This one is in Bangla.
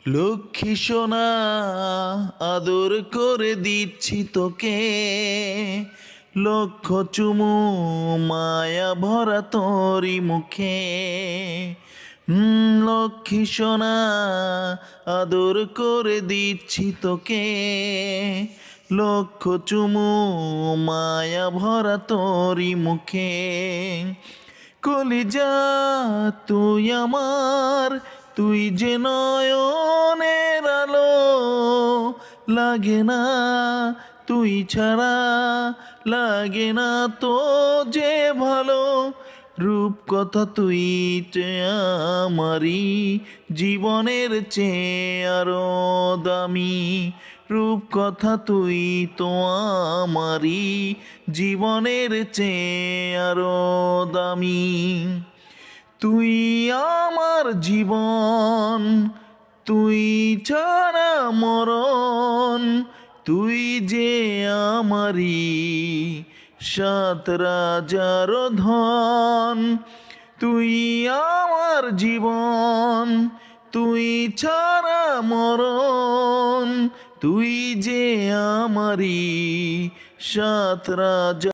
লক্ষ্মী সোনা, আদর করে দিচ্ছি তোকে, লক্ষ চুমু মায়া ভরা তোরি মুখে। লক্ষ্মী সোনা, আদর করে দিচ্ছি তোকে, লক্ষ চুমু মায়া ভরা তোরি মুখে। কলিজা তুই আমার, তুই যে নয়নের আলো, লাগে না তুই ছাড়া, লাগে না তো যে ভালো। রূপ কথা তুই আমারই জীবনের চেয়ে আরো দামি। রূপ কথা তুই তো আমারই জীবনের চেয়ে আরো দামি। তুই আমার জীবন, তুই ছাড়া মরণ, তুই যে আমারই সাত রাজার ধন। তুই আমার জীবন, তুই ছাড়া মরণ, তুই যে আমারই সাত রাজা।